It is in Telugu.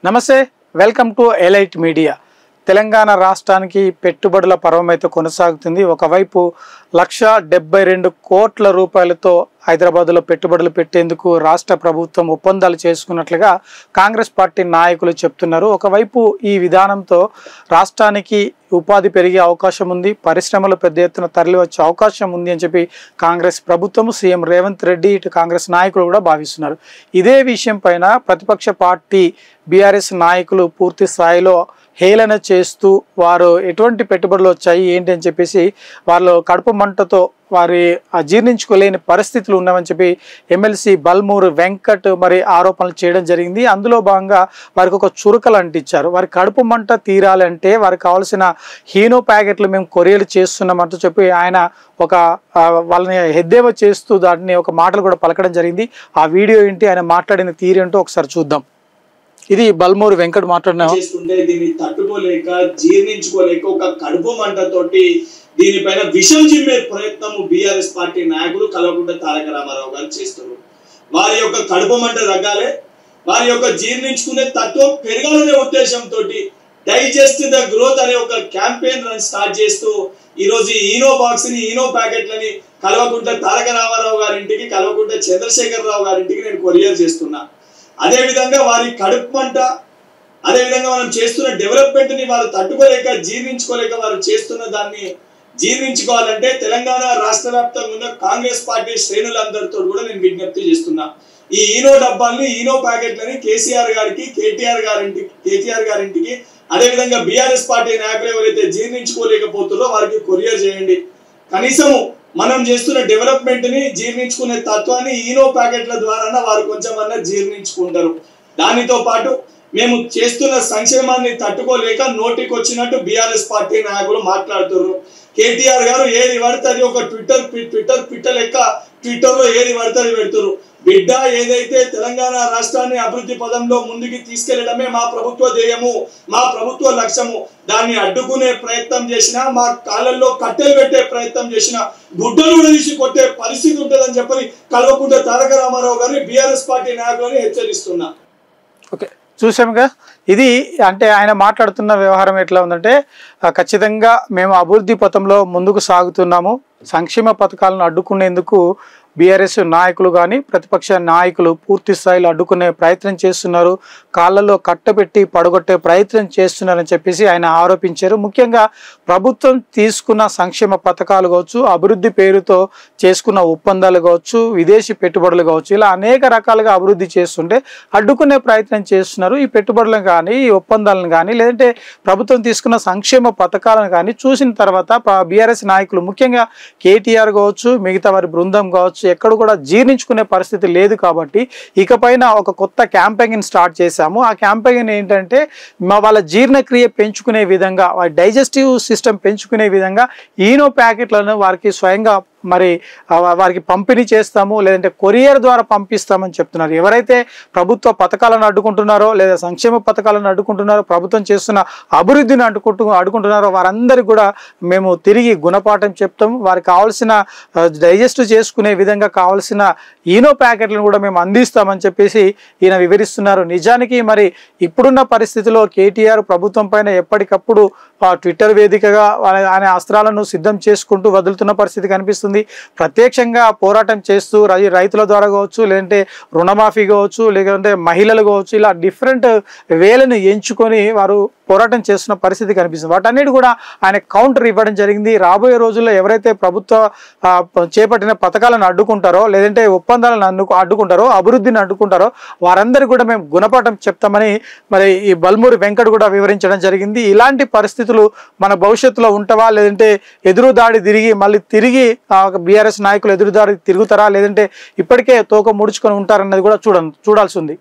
నమస్తే, welcome to elite media. Telangana రాష్ట్రానికి పెట్టుబడుల పర్వం అయితే కొనసాగుతుంది. ఒకవైపు 1,72 కోట్ల రూపాయలతో హైదరాబాద్లో పెట్టుబడులు పెట్టేందుకు రాష్ట్ర ప్రభుత్వం ఒప్పందాలు చేసుకున్నట్లుగా కాంగ్రెస్ పార్టీ నాయకులు చెప్తున్నారు. ఒకవైపు ఈ విధానంతో రాష్ట్రానికి ఉపాధి పెరిగే అవకాశం ఉంది, పరిశ్రమలు పెద్ద ఎత్తున తరలి వచ్చే అవకాశం ఉంది అని చెప్పి కాంగ్రెస్ ప్రభుత్వం, సీఎం రేవంత్ రెడ్డి, ఇటు కాంగ్రెస్ నాయకులు కూడా భావిస్తున్నారు. ఇదే విషయం పైన ప్రతిపక్ష పార్టీ బీఆర్ఎస్ నాయకులు పూర్తి స్థాయిలో హేళన చేస్తూ వారు ఎటువంటి పెట్టుబడులు వచ్చాయి ఏంటి అని చెప్పేసి వాళ్ళు కడుపు మంటతో వారి జీర్ణించుకోలేని పరిస్థితులు ఉన్నామని చెప్పి ఎమ్మెల్సీ బల్మూరు వెంకట్ మరి ఆరోపణలు చేయడం జరిగింది. అందులో భాగంగా వారికి ఒక చురుకలు అంటించారు. వారి కడుపు మంట తీరాలంటే వారికి కావాల్సిన హీనో ప్యాకెట్లు మేము కొరియర్ చేస్తున్నామంటూ చెప్పి ఆయన ఒక వాళ్ళని ఎద్దేవా చేస్తూ దాన్ని ఒక మాటలు కూడా పలకడం జరిగింది. ఆ వీడియో ఏంటి, ఆయన మాట్లాడిన తీరేంటో ఒకసారి చూద్దాం. ఇది బల్మూరు వెంకట్ మాట్లాడినా. దీన్ని తట్టుకోలేక జీర్ణించుకోలేక ఒక కడుపు మంటతోటి దీనిపైన విషం చిమ్మే ప్రయత్నం బీఆర్ఎస్ పార్టీ నాయకులు కల్వకుంట్ల తారక రామారావు గారు చేస్తారు. వారి యొక్క కడుపు మంట తగ్గాలి, వారి యొక్క జీర్ణించుకునే తత్వం పెరగాలనే ఉద్దేశంతో డైజెస్ట్ ద గ్రోత్ అనే ఒక క్యాంపెయిన్ రన్ స్టార్ట్ చేస్తూ ఈరోజు ఈనో బాక్స్ ని, ఈనో ప్యాకెట్లని కల్వకుంట్ల తారక రామారావు గారింటికి, కల్వకుంట్ల చంద్రశేఖరరావు గారింటికి నేను కొరియర్ చేస్తున్నా. అదే విధంగా వారి కడుపు మంట, అదే విధంగా మనం చేస్తున్న డెవలప్మెంట్ ని వారు తట్టుకోలేక జీర్ణించుకోలేక వారు చేస్తున్న దాన్ని జీర్ణించుకోవాలంటే తెలంగాణ రాష్ట్ర వ్యాప్తంగా ఉన్న కాంగ్రెస్ పార్టీ శ్రేణులందరితో కూడా నేను విజ్ఞప్తి చేస్తున్నా. ఈ ఈనో డబ్బాల్ని, ఈనో ప్యాకెట్లని కేసీఆర్ గారికి, కేటీఆర్ గారింటికి అదే విధంగా బీఆర్ఎస్ పార్టీ నాయకులు ఎవరైతే జీర్ణించుకోలేకపోతున్నారో వారికి కొరియర్ చేయండి. కనీసము మనం చేస్తున్న డెవలప్మెంట్ ని జీర్ణించుకునే తత్వాన్ని ఈనో ప్యాకెట్ల ద్వారా వారు కొంచెమన్నా జీర్ణించుకుంటారు. దానితో పాటు మేము చేస్తున్న సంక్షేమాన్ని తట్టుకోలేక నోటికి వచ్చినట్టు బీఆర్ఎస్ పార్టీ నాయకులు మాట్లాడుతున్నారు. కేటీఆర్ గారు ఏది పడుతుంది ఒక ట్విట్టర్ పిట్ట లెక్క ట్విట్టర్ లో ఏది పడుతుంది పెడుతున్నారు. బిడ్డ, ఏదైతే తెలంగాణ రాష్ట్రాన్ని అభివృద్ధి పదంలో ముందుకు తీసుకెళ్లడమే మా ప్రభుత్వ ధ్యేయము, మా ప్రభుత్వ లక్ష్యము. దాన్ని అడ్డుకునే ప్రయత్నం చేసినా, మా కాళ్ళల్లో కట్టెలు పెట్టే ప్రయత్నం చేసినా గుడ్డలు కూడా తీసి కొట్టే పరిస్థితి ఉంటుందని చెప్పని కల్వకుంట్ల తారక రామారావు గారిని బీఆర్ఎస్ పార్టీ నాయకులని హెచ్చరిస్తున్నా. ఓకే, చూసాముగా. ఇది అంటే ఆయన మాట్లాడుతున్న వ్యవహారం ఎట్లా ఉందంటే, ఖచ్చితంగా మేము అభివృద్ధి పథంలో ముందుకు సాగుతున్నాము, సంక్షేమ పథకాలను అడ్డుకునేందుకు బీఆర్ఎస్ నాయకులు కానీ ప్రతిపక్ష నాయకులు పూర్తి స్థాయిలో అడ్డుకునే ప్రయత్నం చేస్తున్నారు, కాళ్ళలో కట్టబెట్టి పడగొట్టే ప్రయత్నం చేస్తున్నారని చెప్పేసి ఆయన ఆరోపించారు. ముఖ్యంగా ప్రభుత్వం తీసుకున్న సంక్షేమ పథకాలు కావచ్చు, అభివృద్ధి పేరుతో చేసుకున్న ఒప్పందాలు కావచ్చు, విదేశీ పెట్టుబడులు కావచ్చు, ఇలా అనేక రకాలుగా అభివృద్ధి చేస్తుంటే అడ్డుకునే ప్రయత్నం చేస్తున్నారు. ఈ పెట్టుబడులను కానీ, ఈ ఒప్పందాలను కానీ, లేదంటే ప్రభుత్వం తీసుకున్న సంక్షేమ పథకాలను కానీ చూసిన తర్వాత బీఆర్ఎస్ నాయకులు, ముఖ్యంగా కేటీఆర్ కావచ్చు, మిగతా వారి బృందం కావచ్చు, ఎక్కడ కూడా జీర్ణించుకునే పరిస్థితి లేదు. కాబట్టి ఇకపైన ఒక కొత్త క్యాంపెయిన్ స్టార్ట్ చేశాము. ఆ క్యాంపెయిన్ ఏంటంటే వాళ్ళ జీర్ణక్రియ పెంచుకునే విధంగా, డైజెస్టివ్ సిస్టమ్ పెంచుకునే విధంగా ఈనో ప్యాకెట్లను వారికి స్వయంగా మరి వారికి పంపిణీ చేస్తాము, లేదంటే కొరియర్ ద్వారా పంపిస్తామని చెప్తున్నారు. ఎవరైతే ప్రభుత్వ పథకాలను అడ్డుకుంటున్నారో, లేదా సంక్షేమ పథకాలను అడ్డుకుంటున్నారో, ప్రభుత్వం చేస్తున్న అభివృద్ధిని అడ్డుకుంటున్నారో వారందరికీ కూడా మేము తిరిగి గుణపాఠం చెప్తాము. వారికి కావాల్సిన డైజెస్ట్ చేసుకునే విధంగా కావాల్సిన ఈనో ప్యాకెట్లను కూడా మేము అందిస్తామని చెప్పేసి ఈయన వివరిస్తున్నారు. నిజానికి మరి ఇప్పుడున్న పరిస్థితిలో కేటీఆర్ ప్రభుత్వం పైన ఎప్పటికప్పుడు ట్విట్టర్ వేదికగా ఆయన అస్త్రాలను సిద్ధం చేసుకుంటూ వదులుతున్న పరిస్థితి కనిపిస్తుంది. ప్రత్యక్షంగా పోరాటం చేస్తూ రైతుల ద్వారా కావచ్చు, లేదంటే రుణమాఫీ కావచ్చు, లేదంటే మహిళలు కావచ్చు, ఇలా డిఫరెంట్ వేలను ఎంచుకొని వారు పోరాటం చేస్తున్న పరిస్థితి కనిపిస్తుంది. వాటన్నిటి కూడా ఆయన కౌంటర్ ఇవ్వడం జరిగింది. రాబోయే రోజుల్లో ఎవరైతే ప్రభుత్వ చేపట్టిన పథకాలను అడ్డుకుంటారో, లేదంటే ఒప్పందాలను అడ్డుకుంటారో, అభివృద్ధిని అడ్డుకుంటారో వారందరికీ కూడా మేము గుణపాఠం చెప్తామని మరి ఈ బల్మూరి వెంకట్ కూడా వివరించడం జరిగింది. ఇలాంటి పరిస్థితులు మన భవిష్యత్తులో ఉంటావా, లేదంటే ఎదురుదాడి తిరిగి బీఆర్ఎస్ నాయకులు ఎదురుదాడి తిరుగుతారా, లేదంటే ఇప్పటికే తోక ముడుచుకొని ఉంటారన్నది కూడా చూడాల్సి ఉంది.